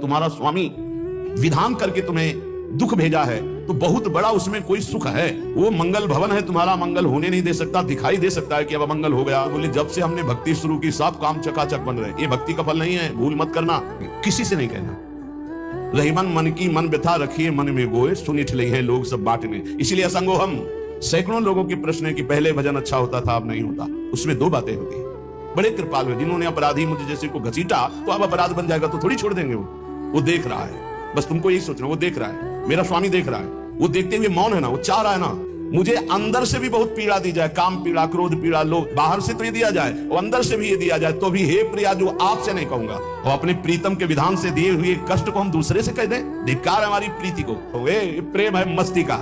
तुम्हारा स्वामी विधान करके तुम्हें दुख भेजा है तो बहुत बड़ा उसमें कोई सुख है। वो मंगल भवन है, तुम्हारा मंगल होने नहीं दे सकता। दिखाई दे सकता है कि अब मंगल हो गया। बोले जब से हमने भक्ति शुरू की सब काम चकाचक बन रहे। ये भक्ति का फल नहीं है, भूल मत करना, किसी से नहीं कहना। रही मन की मन व्यथा रखिए मन में गोए, सुनी ठिले हैं लोग सब बांटने। इसीलिए असंगो हम सैकड़ों लोगों के प्रश्न है कि पहले भजन अच्छा होता था अब नहीं होता। उसमें दो बातें होती है। बड़े कृपालु है, जिन्होंने अपराधी मुझे जैसे को घसीटा तो अब अपराध बन जाएगा तो थोड़ी छोड़ देंगे। वो देख रहा है, बस तुमको यही सोचना, वो देख रहा है, मेरा स्वामी देख रहा है। वो देखते हुए मौन है ना, वो चाह रहा है ना मुझे अंदर से भी बहुत पीड़ा दी जाए, काम पीड़ा, क्रोध पीड़ा, लोभ। बाहर से तो ये दिया जाए और अंदर से भी ये दिया जाए तो भी हे प्रिया जो आपसे नहीं कहूंगा। और अपने प्रीतम के विधान से दिए हुए कष्ट को हम दूसरे से कह दें, धिक्कार है हमारी प्रीति को। तो ये प्रेम है मस्ती का।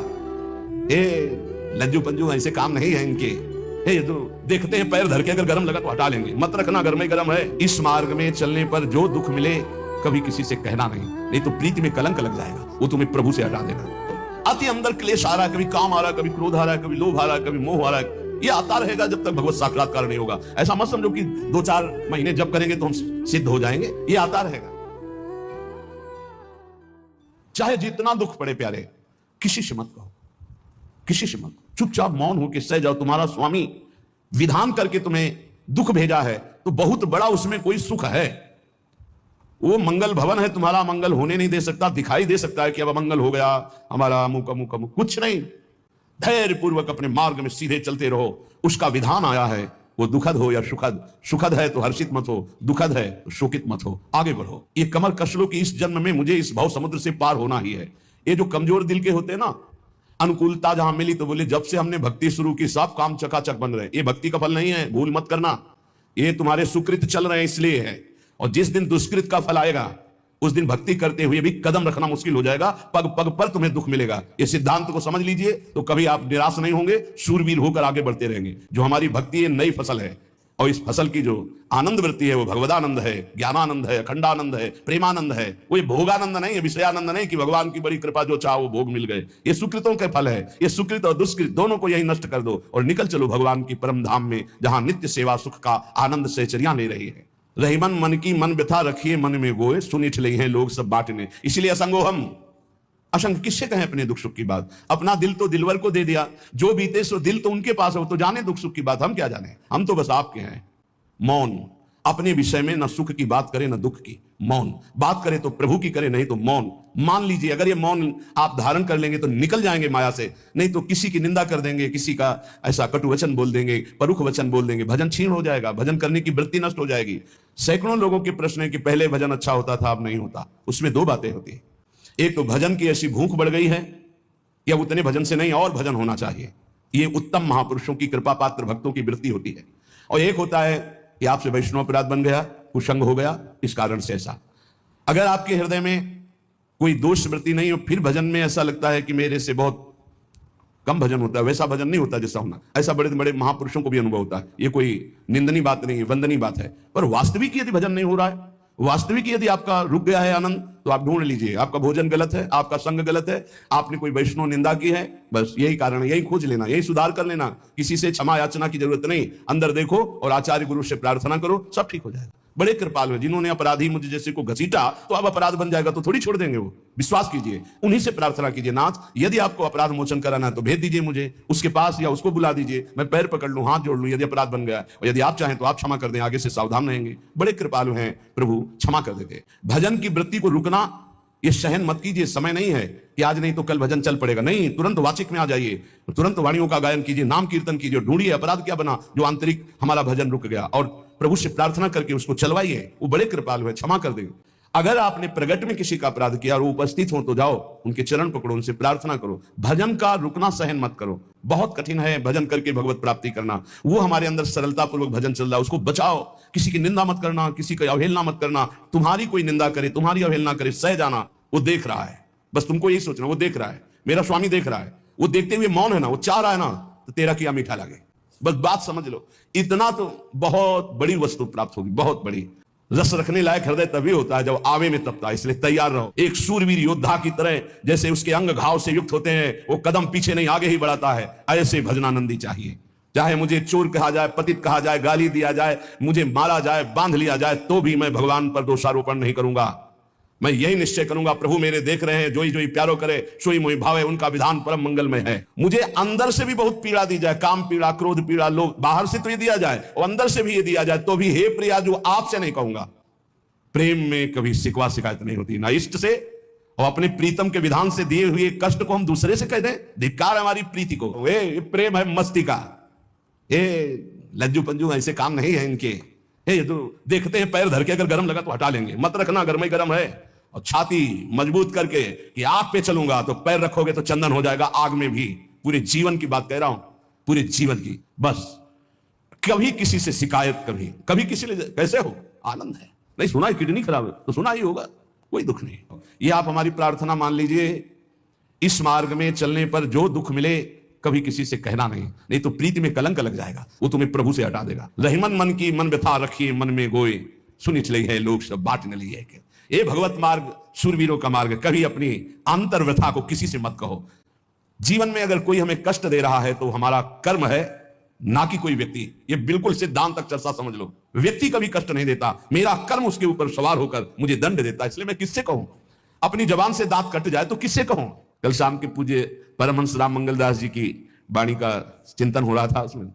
लज्जू पंजू ऐसे काम नहीं है इनके। जो देखते हैं पैर धर के अगर गर्म लगा तो हटा लेंगे, मत रखना गर्म ही गर्म है। इस मार्ग में चलने पर जो दुख मिले कभी किसी से कहना नहीं तो प्रीति में कलंक लग जाएगा, वो तुम्हें प्रभु से हटा देगा। अति अंदर क्लेश आ रहा है, कभी काम आ रहा है, कभी क्रोध आ रहा है, कभी लोभ आ रहा है, कभी मोह आ रहा है। ये आता रहेगा जब तक भगवत साक्षात्कार नहीं होगा। ऐसा मत समझो कि 2-4 महीने जब करेंगे तो हम सिद्ध हो जाएंगे। ये आता रहेगा, चाहे जितना दुख पड़े प्यारे, किसी से मत कहो, किसी से मत, चुपचाप मौन होकर सह जाओ। तुम्हारा स्वामी विधान करके तुम्हें दुख भेजा है तो बहुत बड़ा उसमें कोई सुख है। वो मंगल भवन है, तुम्हारा मंगल होने नहीं दे सकता। दिखाई दे सकता है कि अब मंगल हो गया हमारा, अमुक अमुक अमुक, कुछ नहीं। धैर्य पूर्वक अपने मार्ग में सीधे चलते रहो। उसका विधान आया है, वो दुखद हो या सुखद। सुखद है तो हर्षित मत हो, दुखद है तो शोकित मत हो, आगे बढ़ो। ये कमर कस लो कि इस जन्म में मुझे इस भव समुद्र से पार होना ही है। ये जो कमजोर दिल के होते हैं ना, अनुकूलता जहां मिली तो बोले जब से हमने भक्ति शुरू की सब काम चकाचक बन रहे। ये भक्ति का फल नहीं है, भूल मत करना। ये तुम्हारे सुकृत चल रहे हैं इसलिए है। और जिस दिन दुष्कृत का फल आएगा उस दिन भक्ति करते हुए भी कदम रखना मुश्किल हो जाएगा। पग पग पर तुम्हें दुख मिलेगा। ये सिद्धांत को समझ लीजिए तो कभी आप निराश नहीं होंगे, शूरवीर होकर आगे बढ़ते रहेंगे। जो हमारी भक्ति है नई फसल है और इस फसल की जो आनंद वृत्ति है वो भगवदानंद है, ज्ञानानंद है, अखंडानंद है, प्रेमानंद है। वो ये भोगानंद नहीं है, विषयानंद नहीं कि भगवान की बड़ी कृपा जो चाहो वो भोग मिल गए। ये सुकृतों के फल है। ये सुकृत और दुष्कृत दोनों को यही नष्ट कर दो और निकल चलो भगवान की परम धाम में, जहां नित्य सेवा सुख का आनंद सहचर्या ले रही है। रही मन की मन व्यथा रखिए मन में गोए, सुनी ठिले हैं लोग सब बांटने। इसलिए असंगो हम। असंग किससे कहें अपने दुख सुख की बात? अपना दिल तो दिलवर को दे दिया, जो बीते सो दिल तो उनके पास है, वो तो जाने दुख सुख की बात, हम क्या जाने। हम तो बस आपके हैं। मौन, अपने विषय में न सुख की बात करे न दुख की। मौन, बात करे तो प्रभु की करे, नहीं तो मौन। मान लीजिए अगर ये मौन आप धारण कर लेंगे तो निकल जाएंगे माया से, नहीं तो किसी की निंदा कर देंगे, किसी का ऐसा कटु वचन बोल देंगे, परुख वचन बोल देंगे, भजन छीन हो जाएगा, भजन करने की वृत्ति नष्ट हो जाएगी। सैकड़ों लोगों के प्रश्न है कि पहले भजन अच्छा होता था अब नहीं होता। उसमें दो बातें होती है। एक तो भजन की ऐसी भूख बढ़ गई है या उतने भजन से नहीं और भजन होना चाहिए। ये उत्तम महापुरुषों की कृपा पात्र भक्तों की वृत्ति होती है। और एक होता है कि आपसे वैष्णव अपराध बन गया, कुसंग हो गया, इस कारण से ऐसा। अगर आपके हृदय में कोई दोष वृत्ति नहीं हो, फिर भजन में ऐसा लगता है कि मेरे से बहुत कम भजन होता है, वैसा भजन नहीं होता जैसा होना। ऐसा बड़े बड़े महापुरुषों को भी अनुभव होता है। ये कोई निंदनीय बात नहीं है, वंदनीय बात है। पर वास्तविक यदि भजन नहीं हो रहा है, वास्तविक यदि आपका रुक गया है आनंद, तो आप ढूंढ लीजिए आपका भोजन गलत है, आपका संग गलत है, आपने कोई वैष्णव निंदा की है। बस यही कारण है, यही खोज लेना, यही सुधार कर लेना। किसी से क्षमा याचना की जरूरत नहीं, अंदर देखो और आचार्य गुरु से प्रार्थना करो, सब ठीक हो जाएगा। बड़े कृपालु हैं, जिन्होंने अपराधी मुझे जैसे को घसीटा तो अब अपराध बन जाएगा तो थोड़ी छोड़ देंगे। वो विश्वास कीजिए, उन्हीं से प्रार्थना कीजिए, नाथ यदि आपको अपराध मोचन कराना है तो भेज दीजिए मुझे उसके पास, या उसको बुला दीजिए, मैं पैर पकड़ लूं, हाथ जोड़ लूं यदि अपराध बन गया। और यदि आप चाहें तो आप क्षमा कर दें, आगे से सावधान रहेंगे। बड़े कृपालु हैं प्रभु, क्षमा कर देते। भजन की वृत्ति को रुकना ये सहन मत कीजिए। समय नहीं है कि आज नहीं तो कल भजन चल पड़ेगा, नहीं, तुरंत वाचिक में आ जाइए, तुरंत वाणियों का गायन कीजिए, नाम कीर्तन कीजिए, ढूंढिए अपराध क्या बना जो आंतरिक हमारा भजन रुक गया, और प्रभु से प्रार्थना करके उसको चलवाइए। वो बड़े कृपालु है, क्षमा कर देंगे। अगर आपने प्रगट में किसी का अपराध किया और वो उपस्थित हो तो जाओ, उनके चरण पकड़ो, उनसे प्रार्थना करो। भजन का रुकना सहन मत करो। बहुत कठिन है भजन करके भगवत प्राप्ति करना। वो हमारे अंदर सरलता पूर्वक भजन चल रहा है, उसको बचाओ। किसी की निंदा मत करना, किसी की अवहेलना मत करना। तुम्हारी कोई निंदा करे, तुम्हारी अवहेलना करे, सह जाना। वो देख रहा है, बस तुमको यही सोचना, वो देख रहा है, मेरा स्वामी देख रहा है। वो देखते हुए मौन है ना, वो चाह रहा है ना तो तेरा किया मीठा लगे। बस बात समझ लो, इतना तो बहुत बड़ी वस्तु प्राप्त होगी, बहुत बड़ी। रस रखने लायक हृदय तभी होता है जब आवे में तपता है, इसलिए तैयार रहो। एक शूरवीर योद्धा की तरह, जैसे उसके अंग घाव से युक्त होते हैं, वो कदम पीछे नहीं आगे ही बढ़ाता है, ऐसे भजनानंदी चाहिए। चाहे मुझे चोर कहा जाए, पतित कहा जाए, गाली दिया जाए, मुझे मारा जाए, बांध लिया जाए, तो भी मैं भगवान पर दोषारोपण नहीं करूंगा। मैं यही निश्चय करूंगा, प्रभु मेरे देख रहे हैं, जोई जोई प्यारो करे सोई मोहि भावे, उनका विधान परम मंगलमय है। मुझे अंदर से भी बहुत पीड़ा दी जाए, काम पीड़ा, क्रोध पीड़ा, लोग बाहर से तो ये दिया जाए और अंदर से भी ये दिया जाए, तो भी हे प्रिया, जो आपसे नहीं कहूंगा। प्रेम में कभी शिकवा शिकायत नहीं होती, ना इष्ट से और अपने प्रीतम के विधान से दिए हुए कष्ट को हम दूसरे से कह दें, धिक्कार हमारी प्रीति को। ये प्रेम है मस्ती का, ये लज्जू पंजू ऐसे काम नहीं है इनके। ये तो देखते हैं पैर धर के अगर गर्म लगा तो हटा लेंगे, मत रखना गर्म ही गर्म है। और छाती मजबूत करके कि आग पे चलूंगा, तो पैर रखोगे तो चंदन हो जाएगा आग में भी। पूरे जीवन की बात कह रहा हूं, पूरे जीवन की। बस कभी किसी से शिकायत, कभी किसी ने कैसे हो, आनंद है। नहीं सुना है किडनी खराब है तो सुना ही होगा, कोई दुख नहीं। ये आप हमारी प्रार्थना मान लीजिए, इस मार्ग में चलने पर जो दुख मिले कभी किसी से कहना नहीं तो प्रीति में कलंक लग जाएगा, वो तुम्हें प्रभु से हटा देगा। रहीमन मन की मन व्यथा रखिए मन में गोए, सुनी चले है लोग सब बाट न लिए। ये भगवत मार्ग शूरवीरों का मार्ग। कभी अपनी अंतर व्यथा को किसी से मत कहो। जीवन में अगर कोई हमें कष्ट दे रहा है तो हमारा कर्म है, ना कि कोई व्यक्ति। ये बिल्कुल सिद्धांत तक चर्चा समझ लो। व्यक्ति कभी कष्ट नहीं देता, मेरा कर्म उसके ऊपर सवार होकर मुझे दंड देता। इसलिए मैं किससे कहूं? अपनी जबान से दांत कट जाए तो किससे कहूं? कल शाम के पूज्य परमहंस राम मंगलदास जी की वाणी का चिंतन हो रहा था, उसमें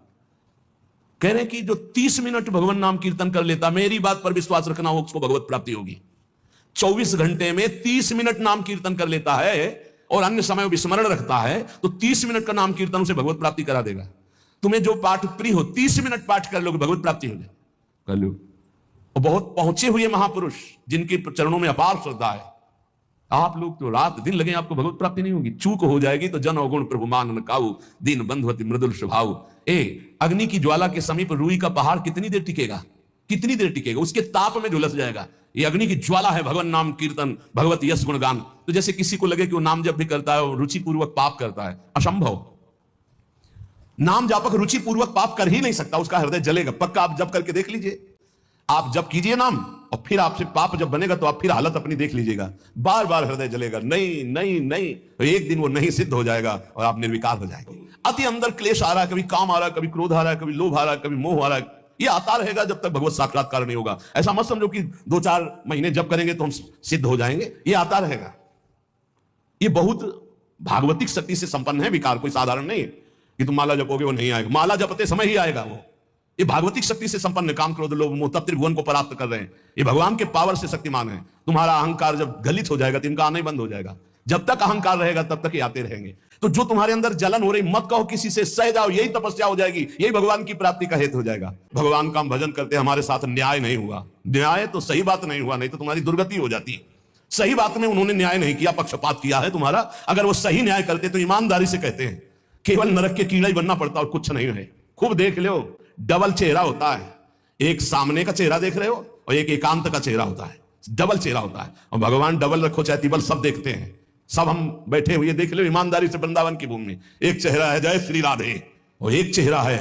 कह रहे कि जो 30 मिनट भगवान नाम कीर्तन कर लेता, मेरी बात पर विश्वास रखना हो, उसको भगवत प्राप्ति होगी। 24 घंटे में 30 मिनट नाम कीर्तन कर लेता है और अन्य समय विस्मरण रखता है, तो 30 मिनट का नाम कीर्तन उसे भगवत प्राप्ति करा देगा। तुम्हें जो पाठ प्रिय हो, 30 मिनट पाठ कर लोगे, भगवत प्राप्ति हो जाए, कर लो। और बहुत पहुंचे हुए महापुरुष जिनके चरणों में अपार श्रद्धा है, आप लोग तो रात दिन लगे, आपको भगवत प्राप्ति नहीं होगी। चूक हो जाएगी तो जन अवगुण प्रभु मान न काऊ, दीन बंधुवती मृदुल स्वभाव। अग्नि की ज्वाला के समीप रूई का पहाड़ कितनी देर टिकेगा? कितनी देर टिकेगा? उसके ताप में झुलस जाएगा। ये अग्नि की ज्वाला है भगवान नाम कीर्तन, भगवत यश गुणगान। तो जैसे किसी को लगे कि वो नाम जप भी करता है और रुचिपूर्वक पाप करता है, असंभव। नाम जापक रुचिपूर्वक पाप कर ही नहीं सकता, उसका हृदय जलेगा। पक्का आप जप करके देख लीजिए, आप जप कीजिए नाम और फिर आपसे पाप जब बनेगा तो आप फिर हालत अपनी देख लीजिएगा, बार बार हृदय जलेगा, नहीं नहीं नहीं। तो एक दिन वो नहीं सिद्ध हो जाएगा और आप निर्विकार हो जाएंगे। अति अंदर क्लेश आ रहा है, कभी काम आ रहा है, कभी क्रोध आ रहा है, कभी लोभ आ रहा है, कभी मोह आ रहा है, ये आता रहेगा जब तक भगवत साक्षात्कार नहीं होगा। ऐसा मत समझो कि 2-4 महीने जब करेंगे तो हम सिद्ध हो जाएंगे, ये आता रहेगा। ये बहुत भागवतिक शक्ति से संपन्न है विकार, कोई साधारण नहीं है कि तुम माला जपोगे वो नहीं आएगा। माला जपते समय ही आएगा वो। ये भागवतिक शक्ति से संपन्न, काम क्रोध लोभ मोह तब त्रिभुवन को प्राप्त कर रहे हैं। ये भगवान के पावर से शक्तिमान है। तुम्हारा अहंकार जब गलित हो जाएगा तो इनका आना ही बंद हो जाएगा। जब तक अहंकार रहेगा तब तक ये आते रहेंगे। तो जो तुम्हारे अंदर जलन हो रही, मत कहो किसी से, सह जाओ, यही तपस्या हो जाएगी, यही भगवान की प्राप्ति का हेतु हो जाएगा। भगवान का हम भजन करते, हमारे साथ न्याय नहीं हुआ, न्याय तो सही बात नहीं हुआ, नहीं तो तुम्हारी दुर्गति हो जाती है। सही बात में उन्होंने न्याय नहीं किया, पक्षपात किया है तुम्हारा। अगर वो सही न्याय करते तो ईमानदारी से कहते हैं, केवल नरक के कीड़ा ही बनना पड़ता और कुछ नहीं है। खूब देख लो, डबल चेहरा होता है। एक सामने का चेहरा देख रहे हो और एक एकांत का चेहरा होता है, डबल चेहरा होता है। और भगवान डबल रखो चाहे तिबल, सब देखते हैं। सब हम बैठे हुए देख लो ईमानदारी से वृंदावन की भूमि में। एक चेहरा है जय श्री राधे और एक चेहरा है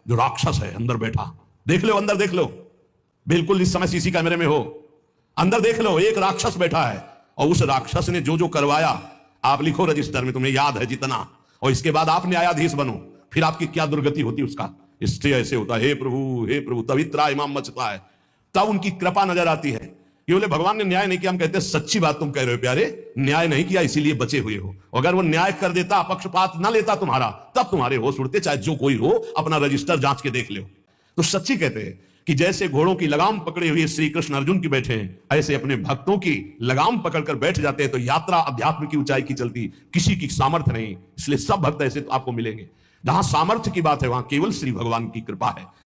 जो राक्षस है अंदर बैठा। देख लो, अंदर देख लो, बिल्कुल इस समय सीसी कैमरे में हो, अंदर देख लो, एक राक्षस बैठा है और उस राक्षस ने जो जो करवाया, आप लिखो रजिस्टर में, तुम्हें याद है जितना, और इसके बाद आप न्यायाधीश बनो, फिर आपकी क्या दुर्गति होती उसका। इससे ऐसे होता है, हे प्रभु, तभी त्राहिमाम मचता है, तब उनकी कृपा नजर आती है। कि बोले भगवान ने न्याय नहीं किया, हम कहते हैं सच्ची बात तुम कह रहे हो प्यारे, न्याय नहीं किया इसीलिए बचे हुए हो। अगर वो न्याय कर देता, पक्षपात ना लेता तुम्हारा, तब तुम्हारे होश उड़ते, चाहे जो कोई हो, अपना रजिस्टर जांच के देख लो। तो सच्ची कहते हैं कि जैसे घोड़ों की लगाम पकड़े हुए श्री कृष्ण अर्जुन की बैठे हैं, ऐसे अपने भक्तों की लगाम पकड़कर बैठ जाते हैं तो यात्रा अध्यात्म की ऊंचाई की चलती, किसी की सामर्थ्य नहीं। इसलिए सब भक्त ऐसे तो आपको मिलेंगे। जहां सामर्थ्य की बात है वहां केवल श्री भगवान की कृपा है।